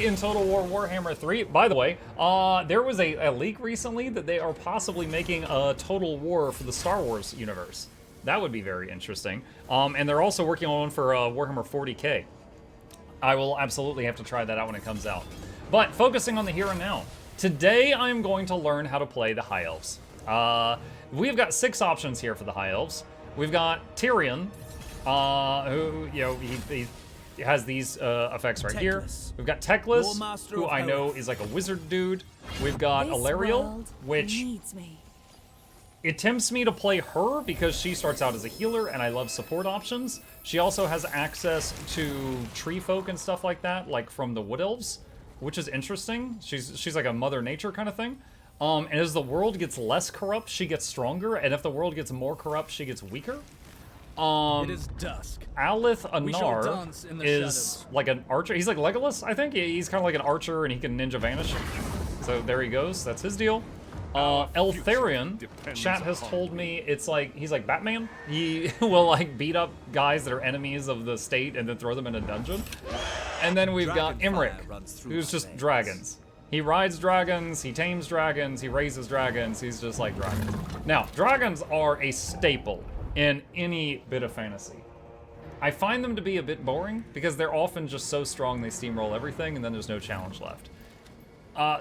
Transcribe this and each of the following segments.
in Total War Warhammer 3. By the way, there was a leak recently that they are possibly making a Total War for the Star Wars universe. That would be very interesting. And they're also working on one for Warhammer 40k. I will absolutely have to try that out when it comes out. But focusing on the here and now. Today I'm going to learn how to play the High Elves. We've got 6 options here for the High Elves. We've got Tyrion, who, you know, he has these effects right here. We've got Teclis, who I know is like a wizard dude. We've got Eltharion, which it tempts me to play her because she starts out as a healer and I love support options. She also has access to tree folk and stuff like that, like from the Wood Elves, which is interesting. She's like a Mother Nature kind of thing. And as the world gets less corrupt, she gets stronger, and if the world gets more corrupt, she gets weaker. It is dusk. Alith Anar is like an archer. He's like Legolas, I think. He's kind of like an archer, and he can ninja vanish. So there he goes. That's his deal. Eltharion, chat has told me it's like he's like Batman. He will like beat up guys that are enemies of the state and then throw them in a dungeon. And then we've got Imric, who's just dragons. He rides dragons, he tames dragons, he raises dragons, he's just like dragons. Now, dragons are a staple in any bit of fantasy. I find them to be a bit boring because they're often just so strong they steamroll everything and then there's no challenge left.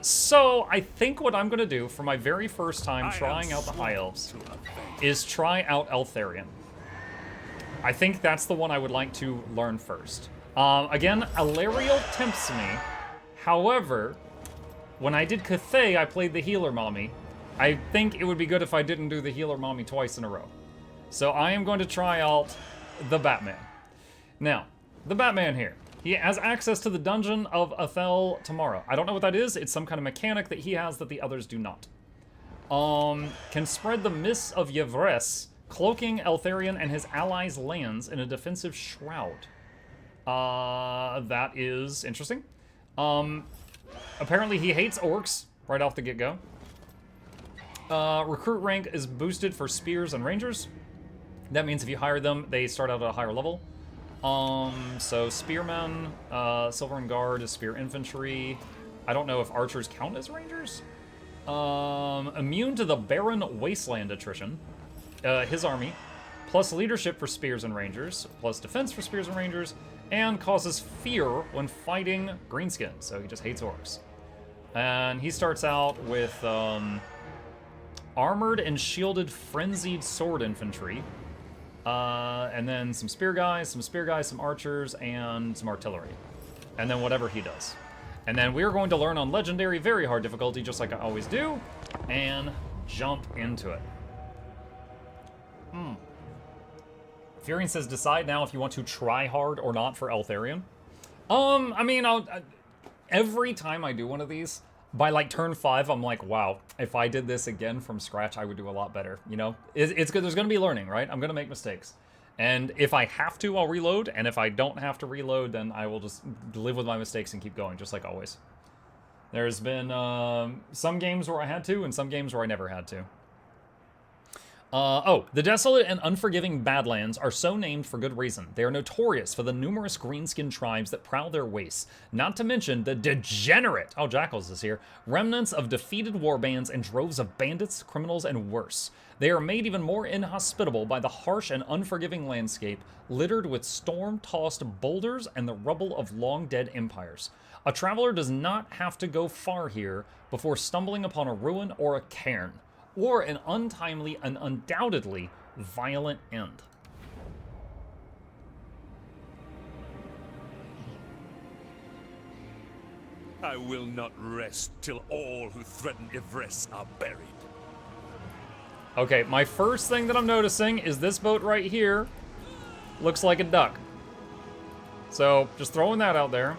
So I think what I'm gonna do for my very first time trying out the High Elves is try out Eltharion. I think that's the one I would like to learn first. Again, Elariel tempts me. However, when I did Cathay, I played the Healer Mommy. I think it would be good if I didn't do the Healer Mommy twice in a row. So I am going to try out the Batman. Now, the Batman here. He has access to the Dungeon of Athel tomorrow. I don't know what that is. It's some kind of mechanic that he has that the others do not. Can spread the mists of Yevres, cloaking Eltharion and his allies' lands in a defensive shroud. That is interesting. Apparently he hates orcs right off the get-go. Recruit rank is boosted for spears and rangers. That means if you hire them, they start out at a higher level. So spearmen, Silver Guard is spear infantry. I don't know if archers count as rangers. Immune to the barren wasteland attrition. His army, plus leadership for spears and rangers, plus defense for spears and rangers, and causes fear when fighting greenskins. So he just hates orcs. And he starts out with armored and shielded frenzied sword infantry. And then some spear guys, some archers, and some artillery. And then whatever he does. And then we're going to learn on legendary, very hard difficulty, just like I always do, and jump into it. Furion says, decide now if you want to try hard or not for Eltharion. I mean, every time I do one of these, by like turn 5, I'm like, wow, if I did this again from scratch, I would do a lot better, you know? It's good, there's gonna be learning, right? I'm gonna make mistakes. And if I have to, I'll reload, and if I don't have to reload, then I will just live with my mistakes and keep going, just like always. There's been some games where I had to, and some games where I never had to. The desolate and unforgiving Badlands are so named for good reason. They are notorious for the numerous greenskin tribes that prowl their wastes, not to mention the degenerate, Jackals is here, remnants of defeated warbands and droves of bandits, criminals, and worse. They are made even more inhospitable by the harsh and unforgiving landscape, littered with storm-tossed boulders and the rubble of long-dead empires. A traveler does not have to go far here before stumbling upon a ruin or a cairn, or an untimely and undoubtedly violent end. I will not rest till all who threaten Yvres are buried. Okay, my first thing that I'm noticing is this boat right here looks like a duck. So, just throwing that out there.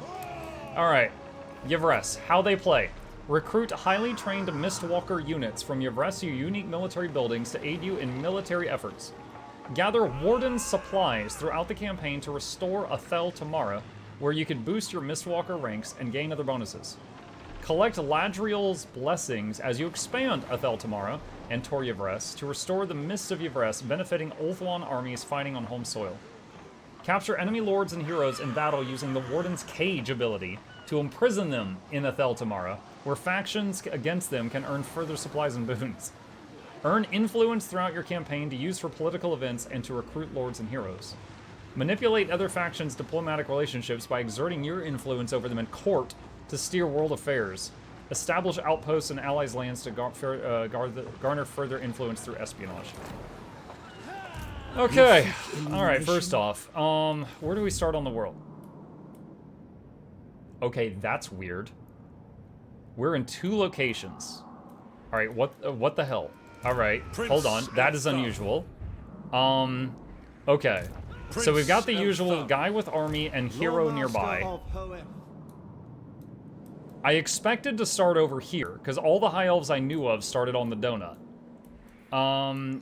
Alright, Yvres, how they play. Recruit highly trained Mistwalker units from Yvres unique military buildings to aid you in military efforts. Gather Warden supplies throughout the campaign to restore Athel Tamara, where you can boost your Mistwalker ranks and gain other bonuses. Collect Ladriel's blessings as you expand Athel Tamara and Tor Yvres to restore the Mists of Yvres, benefiting Ulthuan armies fighting on home soil. Capture enemy lords and heroes in battle using the Warden's Cage ability to imprison them in Eltharion, where factions against them can earn further supplies and boons. Earn influence throughout your campaign to use for political events and to recruit lords and heroes. Manipulate other factions' diplomatic relationships by exerting your influence over them in court to steer world affairs. Establish outposts in allies' lands to garner further influence through espionage. Okay. Alright, first off, where do we start on the world? Okay, that's weird. We're in 2 locations. Alright, what the hell? Alright, hold on. That is unusual. Okay. So we've got the usual guy with army and hero nearby. I expected to start over here, because all the high elves I knew of started on the donut.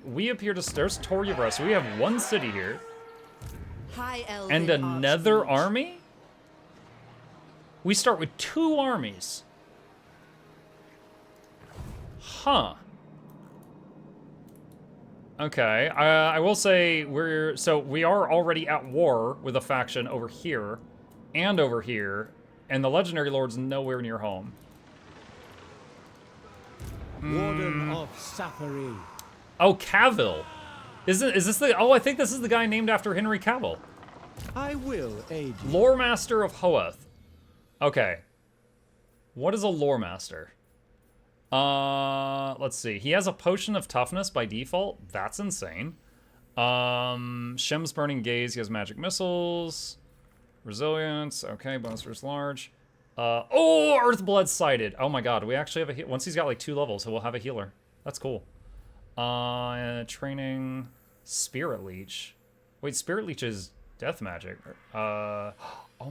We appear to... There's Toryabra, so we have 1 city here. And another army? We start with 2 armies. Huh. Okay, I will say we are already at war with a faction over here and over here, and the Legendary Lord's nowhere near home. Warden of Safari. Oh, Cavill. Is this the... Oh, I think this is the guy named after Henry Cavill. I will aid you. Lore Master of Hoeth. Okay. What is a Lore Master? Let's see. He has a potion of toughness by default. That's insane. Shem's Burning Gaze. He has magic missiles. Resilience. Okay, bonus versus large. Oh, Earthblood sighted. Oh my god, we actually have a once he's got like 2 levels, so we'll have a healer. That's cool. Training Spirit Leech. Wait, Spirit Leech is death magic. Oh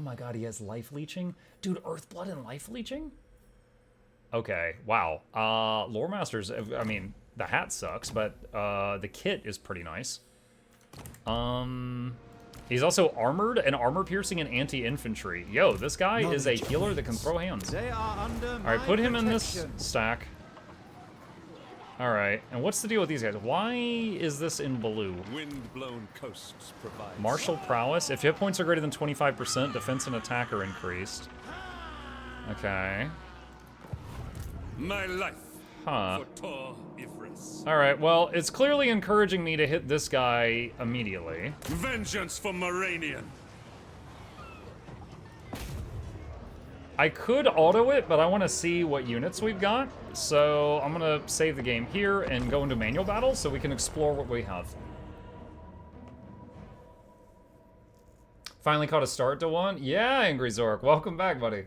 my god, he has life leeching? Dude, Earthblood and life leeching? Okay, wow. Lore Masters, I mean, the hat sucks, but the kit is pretty nice. He's also armored and armor piercing and anti-infantry. Yo, this guy is a healer that can throw hands. Alright, put him in this stack. Alright, and what's the deal with these guys? Why is this in blue? Wind-blown coasts provide Martial prowess. If hit points are greater than 25%, defense and attack are increased. Okay. my life Huh. for Tor Ivris. Alright, well, it's clearly encouraging me to hit this guy immediately. Vengeance for Moranian. I could auto it, but I want to see what units we've got. So I'm going to save the game here and go into manual battle so we can explore what we have. Finally caught a start to one? Yeah, Angry Zork. Welcome back, buddy.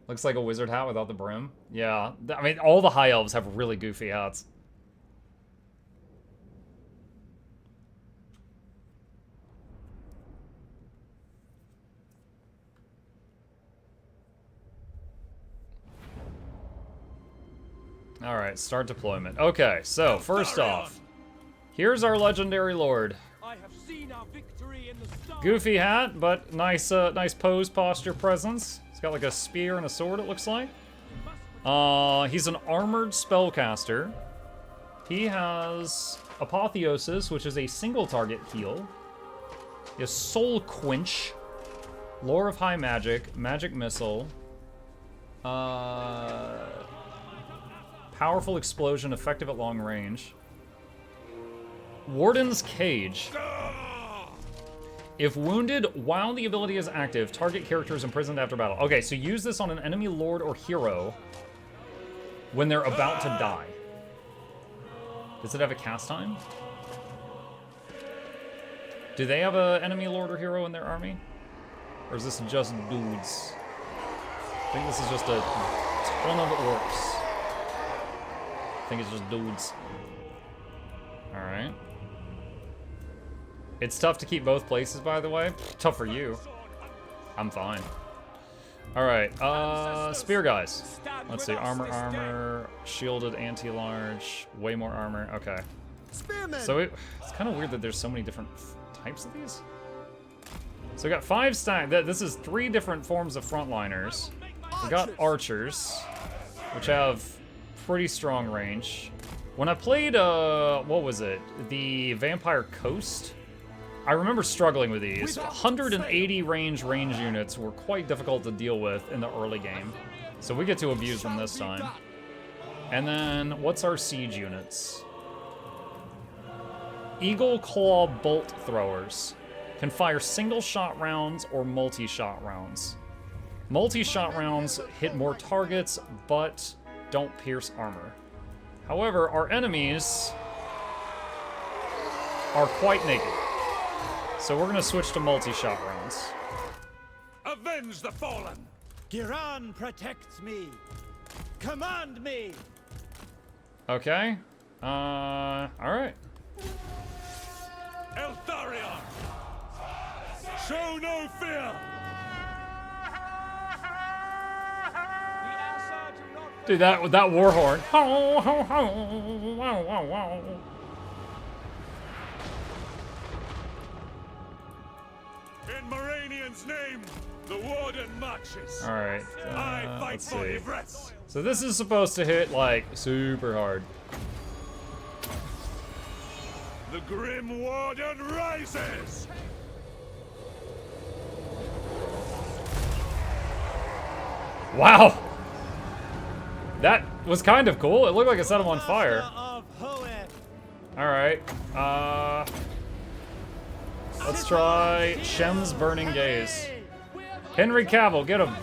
Looks like a wizard hat without the brim. Yeah, I mean, all the high elves have really goofy hats. All right, start deployment. Okay, so first off, here's our legendary lord. I have seen our victory in the stars. Goofy hat, but nice, nice pose, posture, presence. He's got like a spear and a sword, it looks like. He's an armored spellcaster. He has Apotheosis, which is a single target heal. He has Soul Quench, Lore of High Magic, Magic Missile. Powerful Explosion, effective at long range. Warden's Cage. If wounded while the ability is active, target character is imprisoned after battle. Okay, so use this on an enemy lord or hero when they're about to die. Does it have a cast time? Do they have an enemy lord or hero in their army? Or is this just dudes? I think this is just a ton of orcs. I think it's just dudes. Alright. It's tough to keep both places, by the way. Tough for you. I'm fine. Alright, spear guys. Let's see, armor, shielded, anti-large, way more armor, okay. So it's kind of weird that there's so many different types of these. So we got 5 stack, this is 3 different forms of frontliners. We got archers, which have pretty strong range. When I played, what was it? The Vampire Coast, I remember struggling with these. 180 range units were quite difficult to deal with in the early game. So we get to abuse them this time. And then, what's our siege units? Eagle Claw Bolt Throwers. Can fire single-shot rounds or multi-shot rounds. Multi-shot rounds hit more targets, but don't pierce armor. However, our enemies are quite naked. So we're gonna switch to multi-shot rounds. Avenge the fallen! Giran protects me. Command me. Okay. Alright. Eltharion! Show no fear! Dude, that war horn. In Moranian's name, the Warden marches. Alright. I fight Let's for see. Yvresse. So this is supposed to hit, like, super hard. The Grim Warden rises! Wow! That was kind of cool. It looked like it set him on fire. Alright. Let's try Shem's Burning Gaze. Henry Cavill, get him.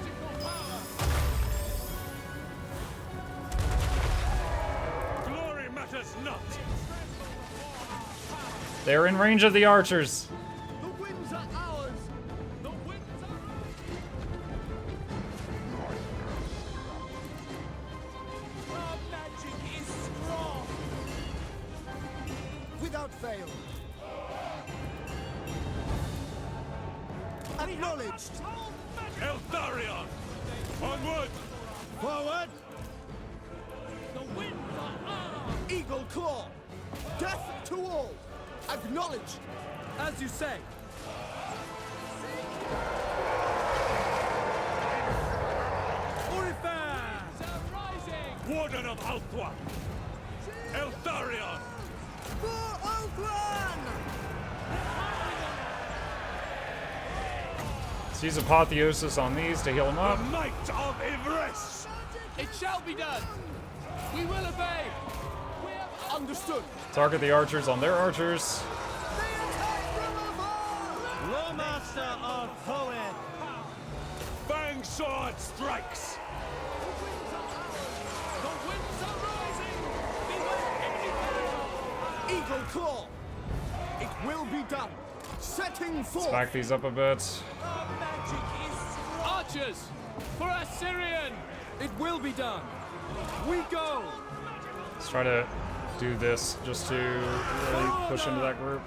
Glory matters not. They're in range of the archers. The winds are ours. The winds are Our magic is strong. Without fail. Acknowledged. Eltharion! Onward! Forward. The winds are ours. Eagle Claw. Death to all. Acknowledged. As you say. Orifan! Rising! Warden of Althwa! Eltharion! For Oakland! Let's use Apotheosis on these to heal them The up. might of Yvresse! It shall be done. We will obey. We have understood. Target the archers on their archers. Lawmaster of Hoed. Fang sword strikes! The winds are rising. Beware enemy. Eagle Claw. It will be done. Setting forth. Back these up a bit. Our magic is archers for Assyrian. It will be done. We go. Let's try to do this just to really push into that group.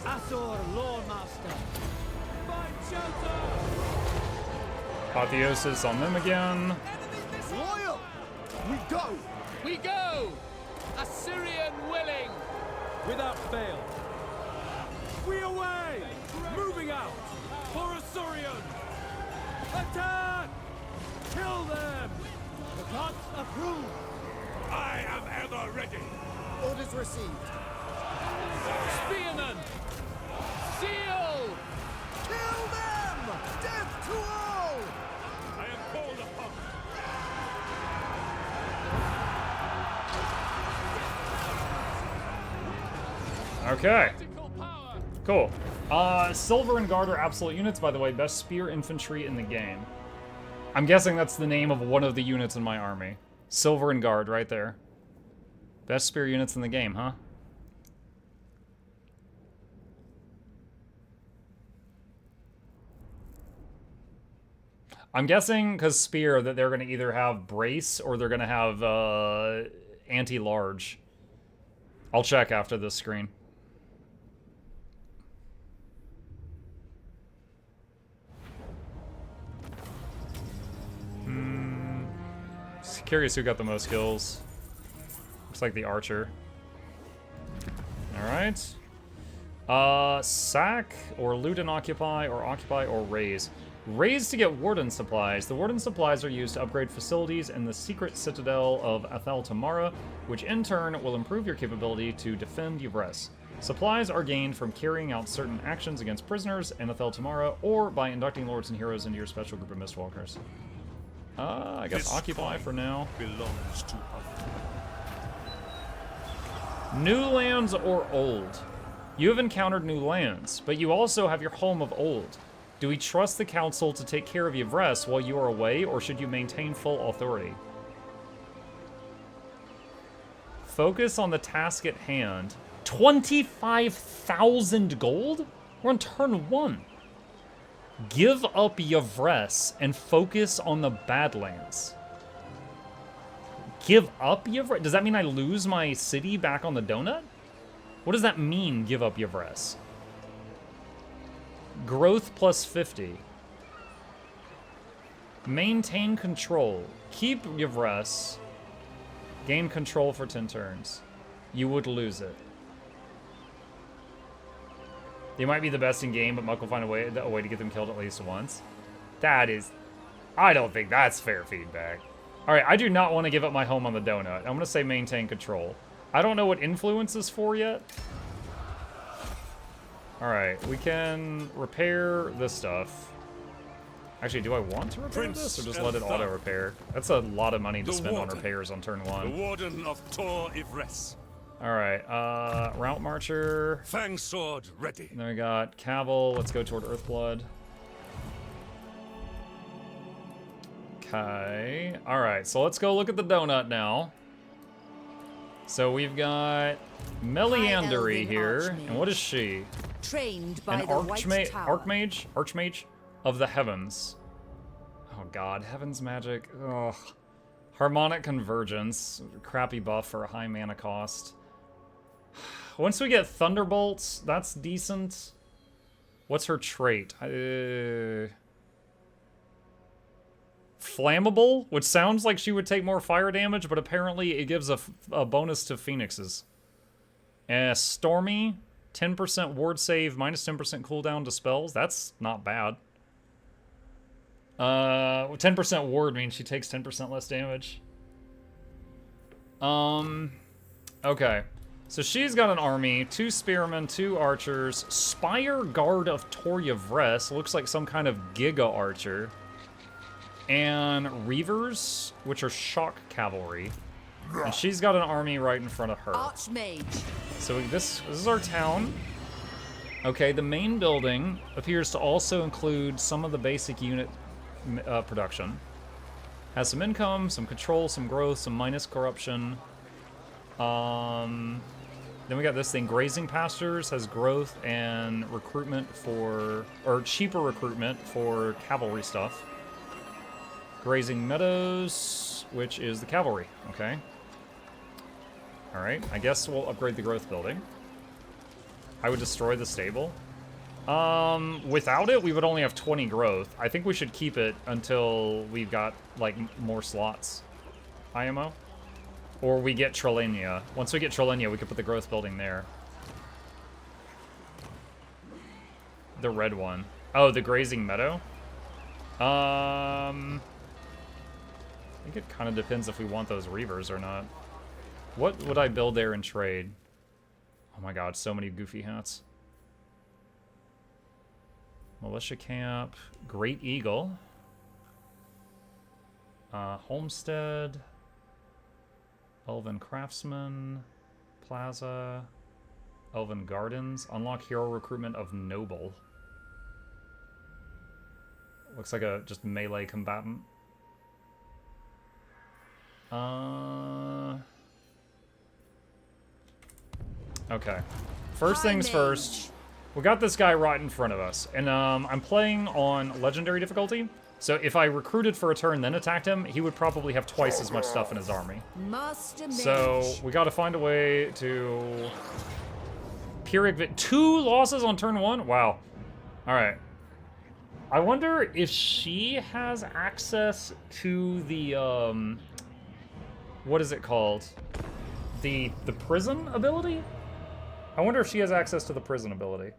Asor Lawmaster. Find shelter. Apotheosis on them again. Loyal. We go. We go. Assyrian willing. Without fail. We away. Moving out. For Assyrian. Attack. Kill them. The gods approve. I am ever ready! Orders received. Spearmen. Seal. Kill them. Death to all. I am called upon! Okay. Cool. Silver and Guard are absolute units, by the way. Best spear infantry in the game. I'm guessing that's the name of one of the units in my army. Silver and Guard, right there. Best spear units in the game, huh? I'm guessing, because spear, that they're going to either have brace or they're going to have anti-large. I'll check after this screen. Just curious who got the most kills. Looks like the archer. Alright. Sack, or loot and occupy, or raise. Raise to get warden supplies. The warden supplies are used to upgrade facilities in the secret citadel of Athel Tamara, which in turn will improve your capability to defend Yvresse. Supplies are gained from carrying out certain actions against prisoners in the Fel Tamara, or by inducting lords and heroes into your special group of Mistwalkers. I guess occupy for now. Belongs to us. New lands or old? You have encountered new lands, but you also have your home of old. Do we trust the council to take care of Yvres while you are away, or should you maintain full authority? Focus on the task at hand. 25,000 gold? We're on turn 1. Give up Yvres and focus on the Badlands. Give up Yvres? Does that mean I lose my city back on the donut? What does that mean, give up Yvres? Growth plus 50. Maintain control. Keep Yvres. Gain control for 10 turns. You would lose it. They might be the best in game, but Muck will find a way to get them killed at least once. That is... I don't think that's fair feedback. Alright, I do not want to give up my home on the donut. I'm going to say maintain control. I don't know what influence is for yet. Alright, we can repair this stuff. Actually, do I want to repair this, or just let it auto-repair? That's a lot of money to spend on repairs on turn 1. The Warden of Tor Yvres. Alright, Route Marcher. Fang Sword ready. Then we got Cavill. Let's go toward Earthblood. Okay. Alright, so let's go look at the donut now. So we've got Meliandry here. And what is she? Trained by An the White Tower. Archmage of the Heavens. Oh god, Heavens magic. Ugh. Harmonic Convergence. Crappy buff for a high mana cost. Once we get Thunderbolts, that's decent. What's her trait? Flammable, which sounds like she would take more fire damage, but apparently it gives a bonus to Phoenixes. Stormy, 10% ward save, minus 10% cooldown to spells. That's not bad. 10% ward means she takes 10% less damage. Okay. So she's got an army, 2 spearmen, 2 archers, Spire Guard of Tor Yvres, looks like some kind of Giga Archer, and Reavers, which are shock cavalry. And she's got an army right in front of her. Archmage. So this is our town. Okay, the main building appears to also include some of the basic unit production. Has some income, some control, some growth, some minus corruption. Then we got this thing, Grazing Pastures, has growth and recruitment for, or cheaper recruitment for cavalry stuff. Grazing Meadows, which is the cavalry, okay. Alright, I guess we'll upgrade the growth building. I would destroy the stable. Without it, we would only have 20 growth. I think we should keep it until we've got, like, more slots. IMO? Or we get Trelania. Once we get Trelania, we could put the growth building there. The red one. Oh, the Grazing Meadow? I think it kind of depends if we want those Reavers or not. What would I build there and trade? Oh my god, so many goofy hats. Militia Camp, Great Eagle, Homestead, Elven Craftsman, Plaza, Elven Gardens, unlock hero recruitment of Noble. Looks like a just melee combatant. Okay. First things first. We got this guy right in front of us, and I'm playing on legendary difficulty, so if I recruited for a turn then attacked him, he would probably have twice as much stuff in his army. So we got to find a way to... Pyrrhic 2 losses on turn 1? Wow. Alright. I wonder if she has access to the, what is it called? The prison ability? I wonder if she has access to the prison ability.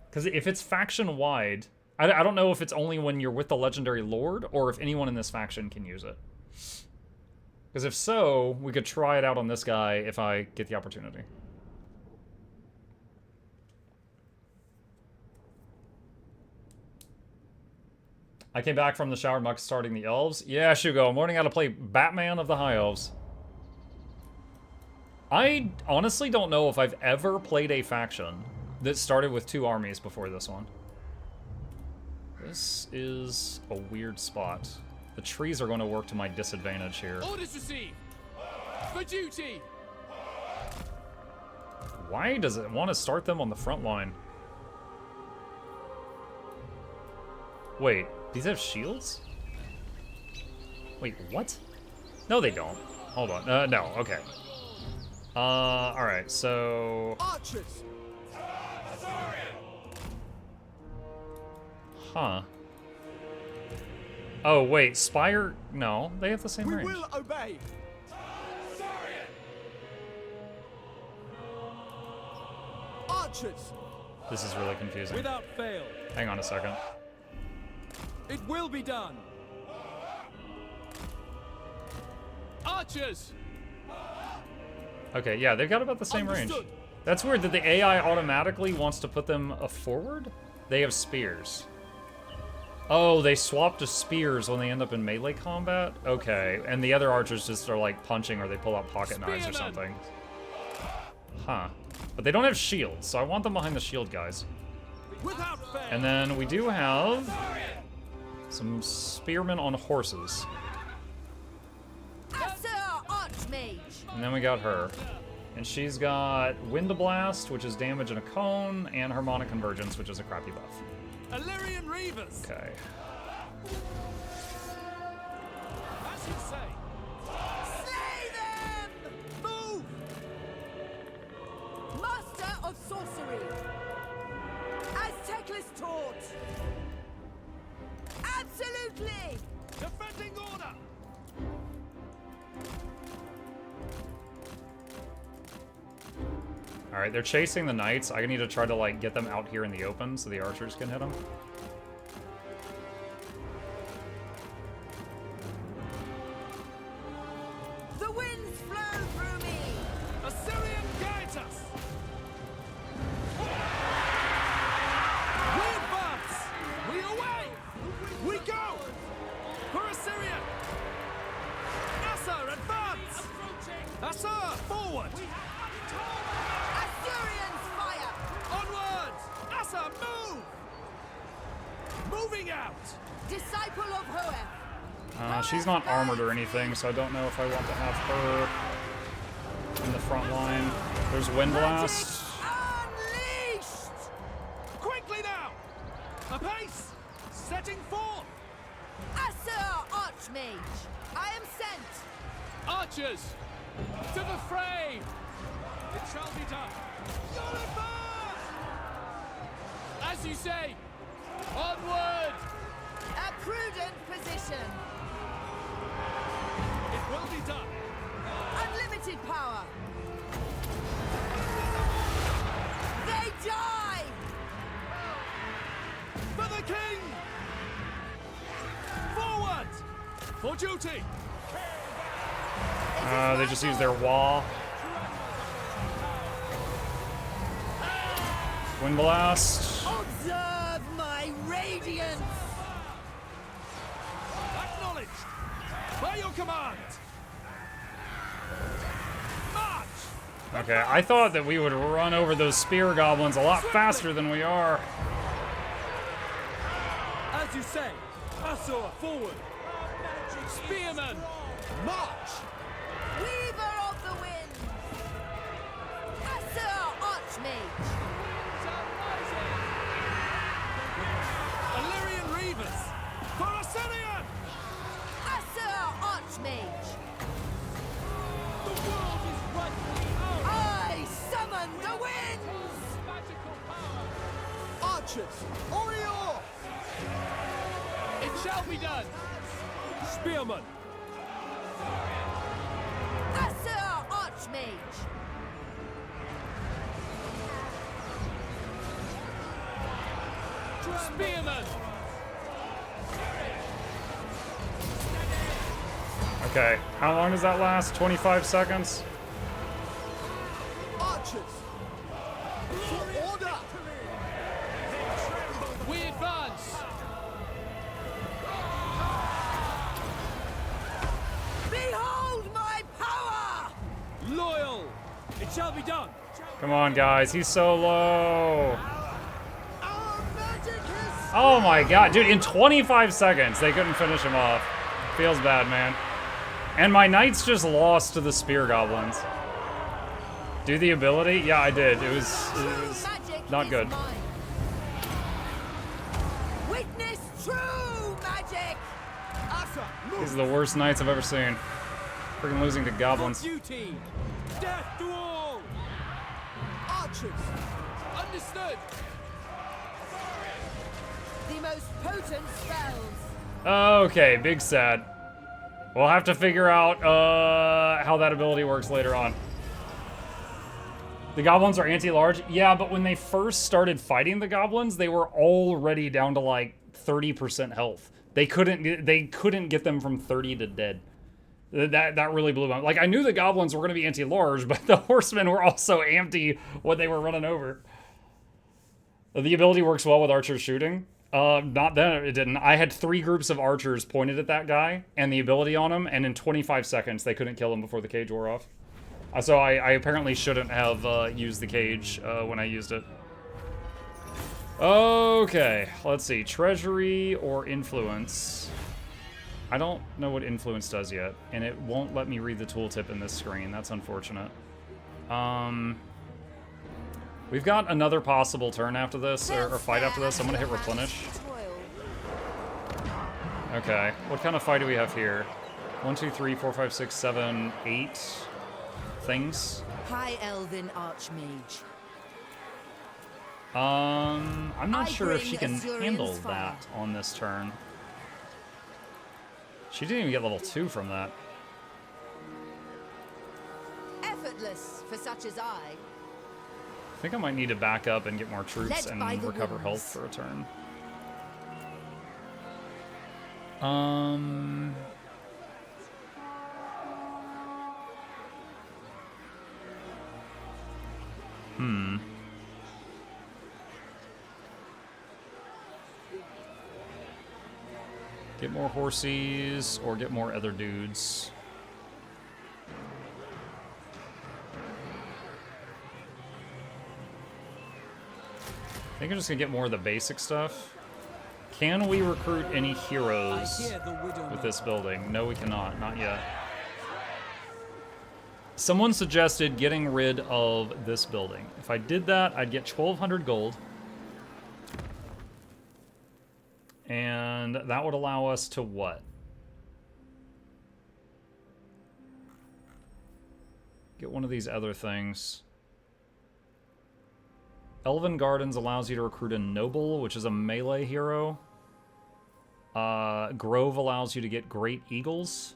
Because if it's faction-wide, I don't know if it's only when you're with the legendary lord, or if anyone in this faction can use it. Because if so, we could try it out on this guy if I get the opportunity. I came back from the shower muck starting the elves. Yeah, Shugo, I'm learning how to play Batman of the High Elves. I honestly don't know if I've ever played a faction that started with 2 armies before this one. This is a weird spot. The trees are going to work to my disadvantage here. Orders received. For duty. Why does it want to start them on the front line? Wait, these have shields? Wait, what? No, they don't. Hold on. No, okay. Alright, so... Archers. Huh. Oh, wait, Spire... No, they have the same We range. will obey. Archers. This is really confusing. Without fail. Hang on a second. It will be done. Archers. Okay, yeah, they've got about the same range. Understood. That's weird that the AI automatically wants to put them forward? They have spears. Oh, they swap to spears when they end up in melee combat? Okay, and the other archers just are like punching or they pull out pocket knives or Spearmen. something. Huh. But they don't have shields, so I want them behind the shield guys. Without fail. And then we do have some spearmen on horses. Sir Archmage. And then we got her. And she's got Wind Blast, which is damage in a cone, and Harmonic Convergence, which is a crappy buff. Eltharion Reavers. Okay. As you say. Slay them! Move. Master of sorcery. As Teclis taught. Absolutely! Defending order. Alright, they're chasing the knights. I need to try to, like, get them out here in the open so the archers can hit them. The winds flow through me. Assyrian guides us. We advance. We away. We go. For Assyria. Assa, advance. Assa, forward. Assyrians fire. Onwards. Assa, move. Moving out. Disciple of Hoeth. She's not armored or anything, so I don't know if I want to have her in the front line. There's Wind Blast. Unleashed! Quickly now. Apace. Setting forth. Sir Archmage. I am sent. Archers. To the fray. It shall be done. Universe! As you say. Onward. A prudent position. It will be done. Unlimited power. They die! For the king! Forward! For duty! They just use their wall. Wind Blast. Observe my radiance! Acknowledged! By your command! March! Okay, I thought that we would run over those spear goblins a lot faster than we are. As you say, Asura, forward! Spearmen! March! Weaver of the winds! Sir Archmage! Eltharion Reavers! For Assyrian! Sir Archmage! The world is rightfully ours! I summon the winds! Magical power! Archers, Orior! It shall be done! Spearmen! Sir Archmage! Spearmen! Okay, how long does that last? 25 seconds? Archers! For order! We advance! shall be done. Come on, guys. He's so low. Our magic is Oh my god, dude, in 25 seconds, they couldn't finish him off. Feels bad, man. And my knights just lost to the spear goblins. Do the ability? Yeah, I did. It was not good. Witness true magic. Asa. These are the worst knights I've ever seen. Freaking losing to goblins. Duty. Death to all. Archers. Understood. The most potent spells. Okay, big sad. We'll have to figure out how that ability works later on. The goblins are anti-large? Yeah, but when they first started fighting the goblins, they were already down to like 30% health. They couldn't get them from 30 to dead. That really blew my mind. Like, I knew the goblins were going to be anti-large, but the horsemen were also empty what they were running over. The ability works well with archer shooting. Not then, it didn't. I had 3 groups of archers pointed at that guy and the ability on him, and in 25 seconds they couldn't kill him before the cage wore off. So I apparently shouldn't have used the cage when I used it. Okay, let's see. Treasury or influence. I don't know what influence does yet, and it won't let me read the tooltip in this screen. That's unfortunate. We've got another possible turn after this, or fight after this. I'm gonna hit replenish. Okay, what kind of fight do we have here? 1, 2, 3, 4, 5, 6, 7, 8 things. High Elven Archmage. I'm not I sure if bring she can Azurian's handle fire. that on this turn. She didn't even get level 2 from that. Effortless for such as I. I think I might need to back up and get more troops Led and by the recover winds. health for a turn. Get more horsies or get more other dudes. I think I'm just gonna get more of the basic stuff. Can we recruit any heroes I hear the widow with this building? No, we cannot. Not yet. Someone suggested getting rid of this building. If I did that, I'd get 1,200 gold. And that would allow us to what? Get one of these other things. Elven Gardens allows you to recruit a noble, which is a melee hero. Grove allows you to get great eagles.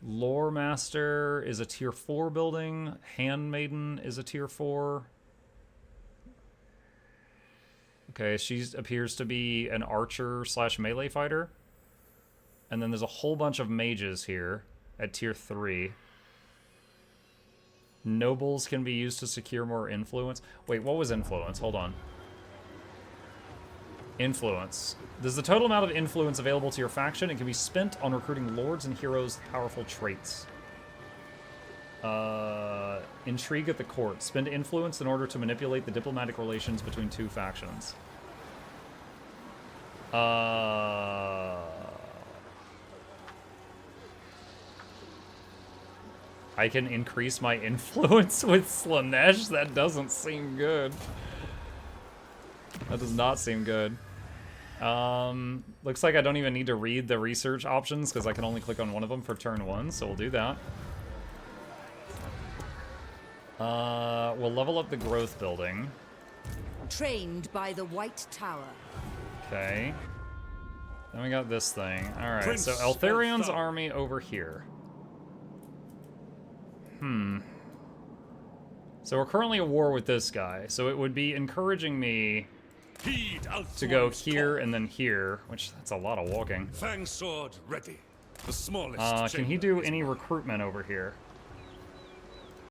Lore Master is a tier 4 building. Handmaiden is a tier 4. Okay, she appears to be an archer / melee fighter. And then there's a whole bunch of mages here at tier 3. Nobles can be used to secure more influence. Wait, what was influence? Hold on. Influence. There's the total amount of influence available to your faction. It can be spent on recruiting lords and heroes with powerful traits. Intrigue at the court. Spend influence in order to manipulate the diplomatic relations between 2 factions. I can increase my influence with Slanesh? That doesn't seem good. That does not seem good. Looks like I don't even need to read the research options because I can only click on one of them for turn 1, so we'll do that. We'll level up the growth building. Trained by the White Tower. Okay. Then we got this thing. Alright, Prince so Eltharion's Elthar. army over here. So we're currently at war with this guy, so it would be encouraging me Heed to go Althor's here call. and then here, which that's a lot of walking. Fang sword ready. The smallest. Can he chamber do is any mine. recruitment over here?